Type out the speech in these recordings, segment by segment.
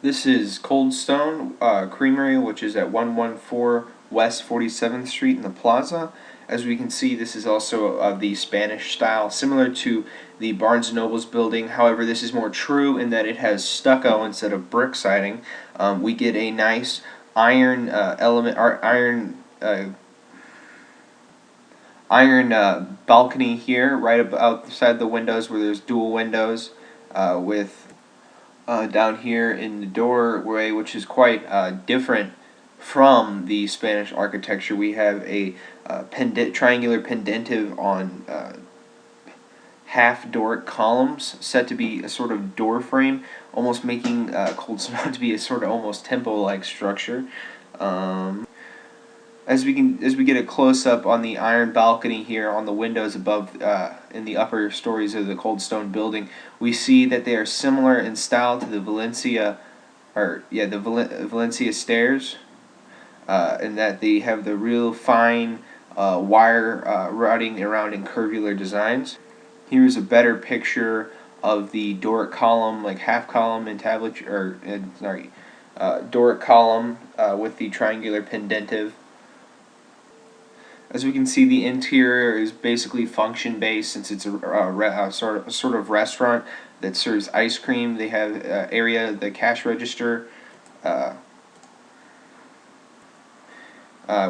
This is Cold Stone Creamery, which is at 114 West 47th Street in the Plaza. As we can see, this is also of the Spanish style, similar to the Barnes & Noble's building. However, this is more true in that it has stucco instead of brick siding. We get a nice iron balcony here, right outside the windows, where there's dual windows with down here in the doorway, which is quite different from the Spanish architecture. We have a triangular pendentive on half Doric columns, set to be a sort of door frame, almost making Cold Stone to be a sort of almost temple-like structure. As we get a close up on the iron balcony here on the windows above in the upper stories of the Cold Stone building, we see that they are similar in style to the Valencia stairs, in that they have the real fine wire routing around in curvular designs. Here's a better picture of the Doric column, like half column entablature, Doric column with the triangular pendentive. As we can see, the interior is basically function-based, since it's a sort of restaurant that serves ice cream. They have the cash register.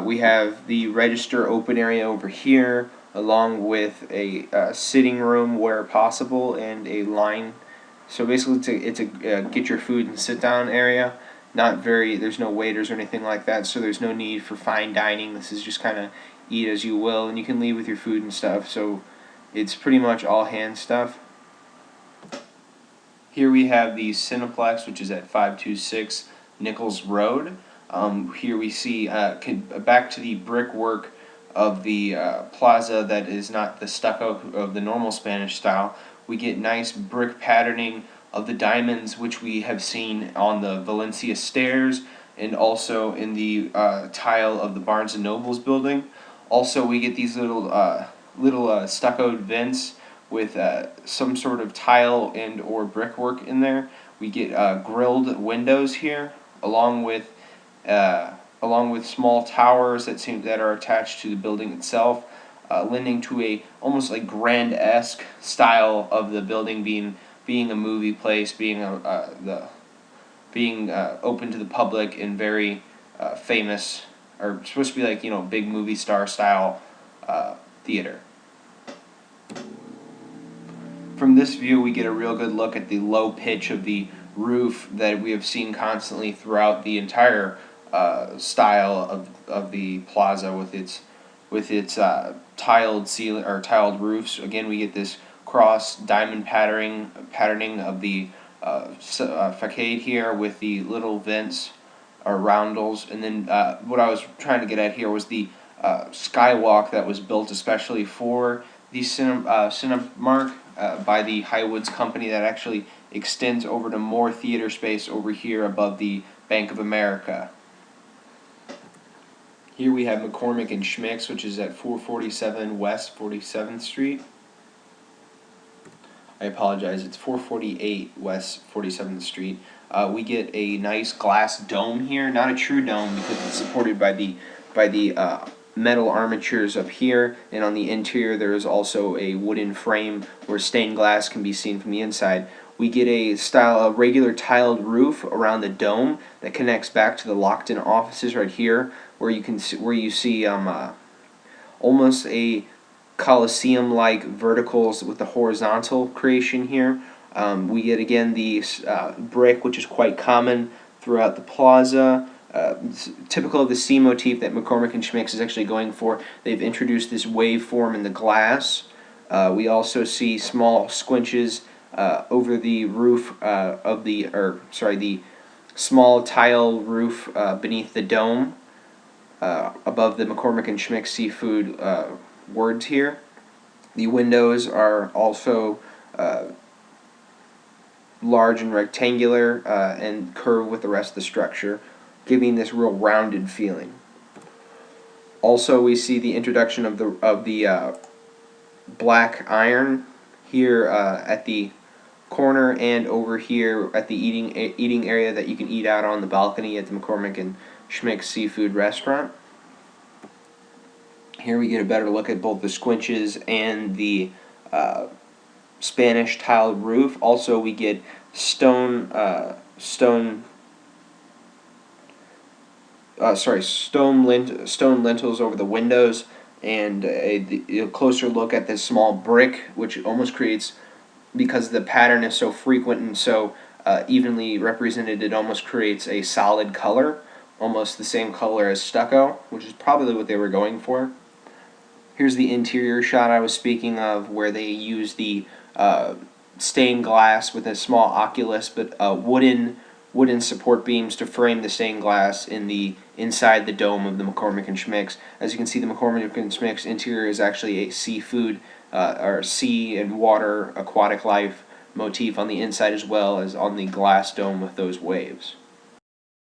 We have the register open area over here, along with a sitting room where possible and a line. So basically, it's a get your food and sit down area. There's no waiters or anything like that, so there's no need for fine dining. This is just kind of eat as you will, and you can leave with your food and stuff. So it's pretty much all hand stuff. Here we have the Cineplex, which is at 526 Nichols Road. Here we see back to the brickwork of the plaza that is not the stucco of the normal Spanish style. We get nice brick patterning of the diamonds, which we have seen on the Valencia stairs and also in the tile of the Barnes & Noble's building. Also, we get these little stuccoed vents with some sort of tile and or brickwork in there. We get grilled windows here, along with small towers that are attached to the building itself, lending to a almost like grand-esque style of the building being a movie place, being open to the public and very famous, or supposed to be like big movie star style theater. From this view, we get a real good look at the low pitch of the roof that we have seen constantly throughout the entire style of the plaza, with its tiled ceiling or tiled roofs. Again, we get this cross diamond patterning of the facade here with the little vents or roundels, and then what I was trying to get at here was the skywalk that was built especially for the Cinemark by the Highwoods company, that actually extends over to more theater space over here above the Bank of America. Here we have Mccormick and Schmick's, which is at 447 West 47th Street. I apologize, it's 448 West 47th Street. We get a nice glass dome here, not a true dome because it's supported by the metal armatures up here, and on the interior there is also a wooden frame where stained glass can be seen from the inside. We get a regular tiled roof around the dome that connects back to the locked-in offices right here, where you see almost a Colosseum-like verticals with the horizontal creation here. We get again the brick, which is quite common throughout the plaza. Typical of the sea motif that Mccormick and Schmick's is actually going for. They've introduced this waveform in the glass. We also see small squinches over the roof the small tile roof beneath the dome above the Mccormick and Schmick's seafood words here. The windows are also large and rectangular and curved with the rest of the structure, giving this real rounded feeling. Also, we see the introduction of the black iron here at the corner and over here at the eating area that you can eat out on the balcony at the McCormick and Schmick Seafood Restaurant. Here we get a better look at both the squinches and the Spanish tiled roof. Also, we get stone lintels over the windows, and a closer look at this small brick, which almost creates, because the pattern is so frequent and so evenly represented, it almost creates a solid color, almost the same color as stucco, which is probably what they were going for. Here's the interior shot I was speaking of, where they use the stained glass with a small oculus, but wooden support beams to frame the stained glass inside the dome of the McCormick and Schmick's. As you can see, the McCormick and Schmick's interior is actually a seafood or sea and water aquatic life motif on the inside, as well as on the glass dome with those waves.